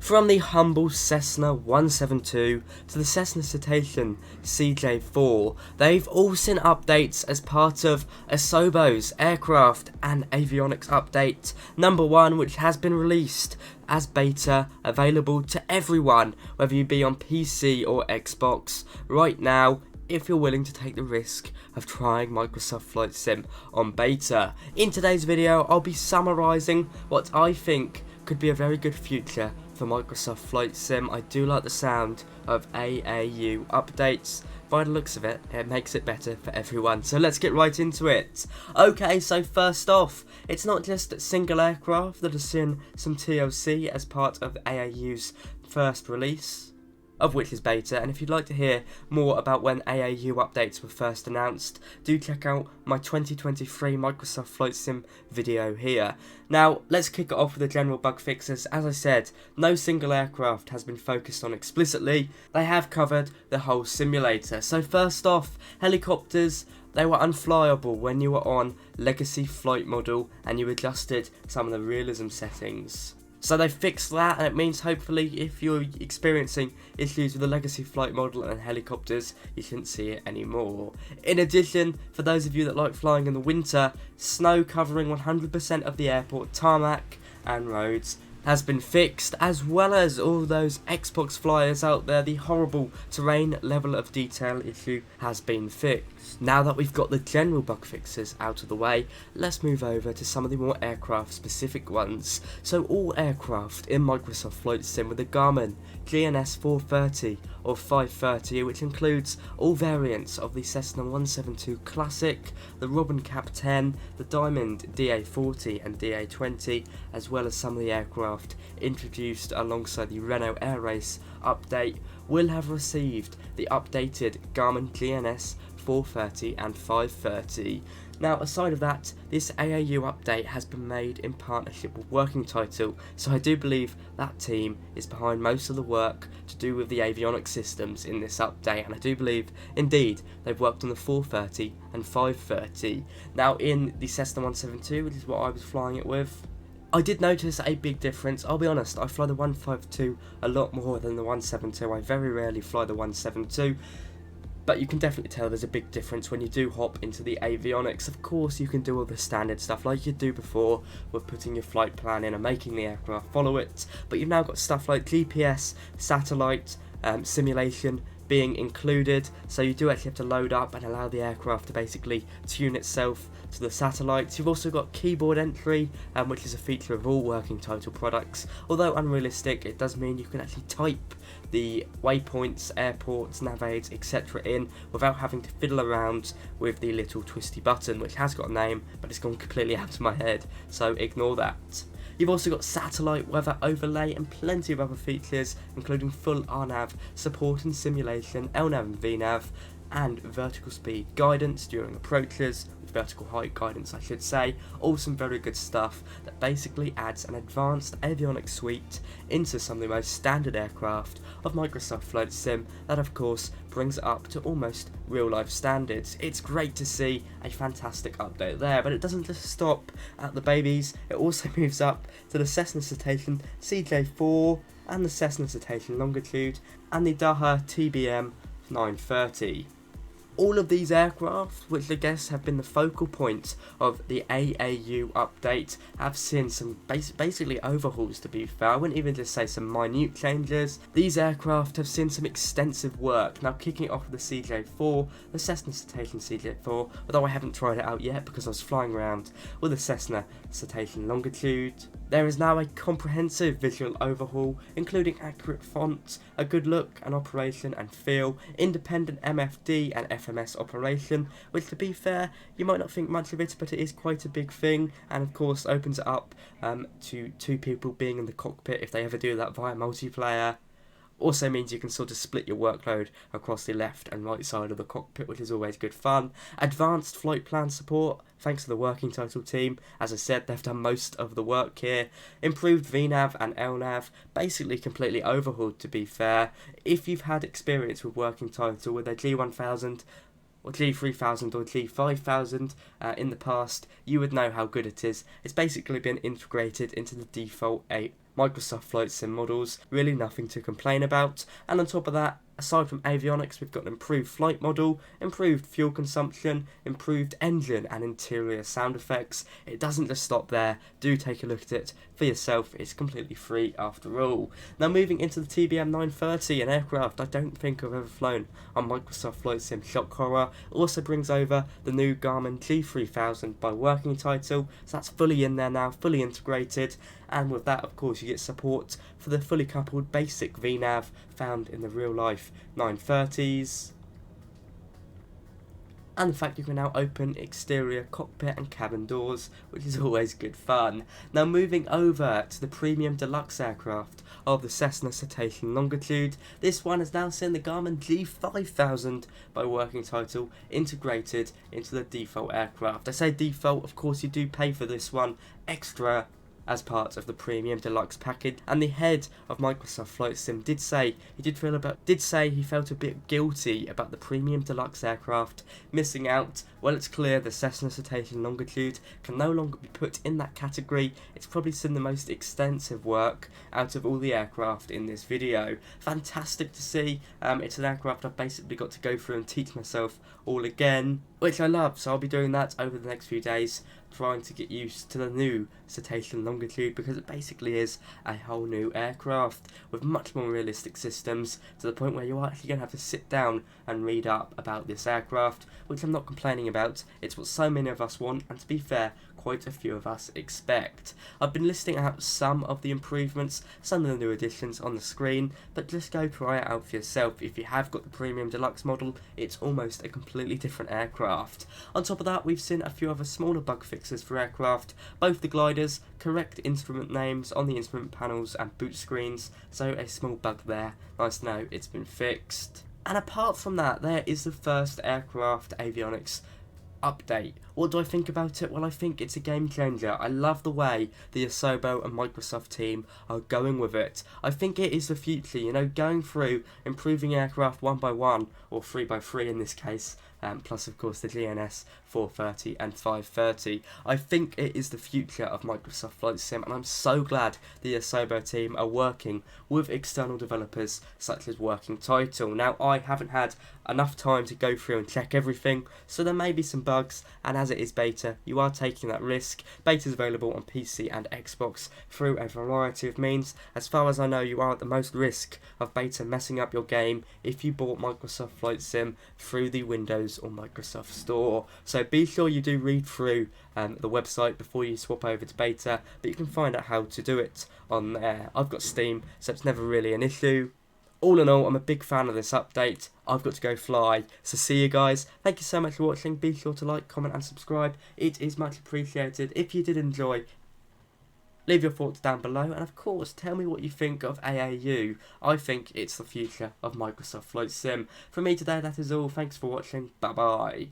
From the humble Cessna 172 to the Cessna Citation CJ4, they've all seen updates as part of Asobo's aircraft and avionics update number 1, which has been released as beta, available to everyone, whether you be on PC or Xbox, right now, if you're willing to take the risk of trying Microsoft Flight Sim on beta. In today's video, I'll be summarising what I think could be a very good future for Microsoft Flight Sim. I do like the sound of AAU updates. By the looks of it, it makes it better for everyone. So let's get right into it. Okay, so first off, it's not just single aircraft that has seen some TLC as part of AAU's first release, of which is beta, and if you'd like to hear more about when AAU updates were first announced, do check out my 2023 Microsoft Flight Sim video here. Now, let's kick it off with the general bug fixes. As I said, no single aircraft has been focused on explicitly. They have covered the whole simulator. So first off, helicopters, they were unflyable when you were on Legacy Flight Model and you adjusted some of the realism settings. So they fixed that, and it means hopefully if you're experiencing issues with the Legacy Flight Model and helicopters, you shouldn't see it anymore. In addition, for those of you that like flying in the winter, snow covering 100% of the airport tarmac and roads has been fixed, as well as all those Xbox flyers out there. The horrible terrain level of detail issue has been fixed. Now that we've got the general bug fixes out of the way, let's move over to some of the more aircraft specific ones. So all aircraft in Microsoft Flight Sim with the Garmin GNS 430 or 530, which includes all variants of the Cessna 172 Classic, the Robin Cap 10, the Diamond DA40 and DA20, as well as some of the aircraft introduced alongside the Renault Air Race update, will have received the updated Garmin GNS 430 and 530. Now, aside of that, this AAU update has been made in partnership with Working Title, so I do believe that team is behind most of the work to do with the avionics systems in this update, and I do believe, indeed, they've worked on the 430 and 530. Now, in the Cessna 172, which is what I was flying it with, I did notice a big difference. I'll be honest, I fly the 152 a lot more than the 172. I very rarely fly the 172. But you can definitely tell there's a big difference when you do hop into the avionics. Of course, you can do all the standard stuff like you do before with putting your flight plan in and making the aircraft follow it. But you've now got stuff like GPS, satellite, simulation being included, so you do actually have to load up and allow the aircraft to basically tune itself to the satellites. You've also got keyboard entry, which is a feature of all Working Title products. Although unrealistic, it does mean you can actually type the waypoints, airports, nav aids, etc. in without having to fiddle around with the little twisty button, which has got a name, but it's gone completely out of my head, so ignore that. You've also got satellite weather overlay and plenty of other features, including full RNAV support and simulation, LNAV and VNAV, and vertical speed guidance during approaches, vertical height guidance I should say. All some very good stuff that basically adds an advanced avionics suite into some of the most standard aircraft of Microsoft Flight Sim that of course brings it up to almost real life standards. It's great to see a fantastic update there, but it doesn't just stop at the babies, it also moves up to the Cessna Citation CJ4 and the Cessna Citation Longitude and the Daha TBM 930. All of these aircraft, which I guess have been the focal point of the AAU update, have seen some basically overhauls, to be fair. I wouldn't even just say some minute changes. These aircraft have seen some extensive work. Now, kicking it off with the CJ4, the Cessna Citation CJ4, although I haven't tried it out yet because I was flying around with the Cessna Citation Longitude. There is now a comprehensive visual overhaul, including accurate font, a good look and operation and feel, independent MFD and FMS operation, which to be fair, you might not think much of it, but it is quite a big thing, and of course opens it up to two people being in the cockpit if they ever do that via multiplayer. Also means you can sort of split your workload across the left and right side of the cockpit, which is always good fun. Advanced flight plan support, thanks to the Working Title team. As I said, they've done most of the work here. Improved VNAV and LNAV, basically completely overhauled, to be fair. If you've had experience with Working Title with their G1000 or G3000 or G5000 in the past, you would know how good it is. It's basically been integrated into the default Microsoft Flight Sim models, really nothing to complain about. And on top of that, aside from avionics, we've got an improved flight model, improved fuel consumption, improved engine and interior sound effects. It doesn't just stop there, do take a look at it for yourself, it's completely free after all. Now moving into the TBM 930, an aircraft I don't think I've ever flown on Microsoft Flight Sim Shock Horror. Also brings over the new Garmin G3000 by working title, so that's fully in there now, fully integrated. And with that, of course, you get support for the fully coupled basic VNAV found in the real life 930s. And the fact you can now open exterior cockpit and cabin doors, which is always good fun. Now moving over to the premium deluxe aircraft of the Cessna Citation Longitude, this one has now seen the Garmin G5000 by working title integrated into the default aircraft. I say default, of course you do pay for this one extra as part of the premium deluxe package, and the head of Microsoft Flight Sim did say he felt a bit guilty about the premium deluxe aircraft missing out. Well, it's clear the Cessna Citation Longitude can no longer be put in that category. It's probably seen the most extensive work out of all the aircraft in this video. Fantastic to see. It's an aircraft I've basically got to go through and teach myself all again, which I love, so I'll be doing that over the next few days, trying to get used to the new Citation Longitude, because it basically is a whole new aircraft with much more realistic systems, to the point where you're actually going to have to sit down and read up about this aircraft, which I'm not complaining about. It's what so many of us want, and to be fair, quite a few of us expect. I've been listing out some of the improvements, some of the new additions on the screen, but just go try it out for yourself. If you have got the premium deluxe model, it's almost a completely different aircraft. On top of that, we've seen a few other smaller bug fixes for aircraft, both the gliders, correct instrument names on the instrument panels and boot screens, so a small bug there. Nice to know it's been fixed. And apart from that, there is the first aircraft avionics update. What do I think about it? Well, I think it's a game changer. I love the way the Asobo and Microsoft team are going with it. I think it is the future, you know, going through improving aircraft one by one, or 3x3 in this case, plus of course the GNS 430 and 530. I think it is the future of Microsoft Flight Sim, and I'm so glad the Asobo team are working with external developers such as Working Title. Now, I haven't had enough time to go through and check everything, so there may be some bugs, and as it is beta, you are taking that risk. Beta is available on PC and Xbox through a variety of means. As far as I know, you are at the most risk of beta messing up your game if you bought Microsoft Flight Sim through the Windows or Microsoft Store. So be sure you do read through the website before you swap over to beta, but you can find out how to do it on there. I've got Steam, so it's never really an issue. All in all, I'm a big fan of this update. I've got to go fly. So see you guys. Thank you so much for watching. Be sure to like, comment and subscribe. It is much appreciated. If you did enjoy, leave your thoughts down below. And of course, tell me what you think of AAU. I think it's the future of Microsoft Flight Sim. From me today, that is all. Thanks for watching. Bye bye.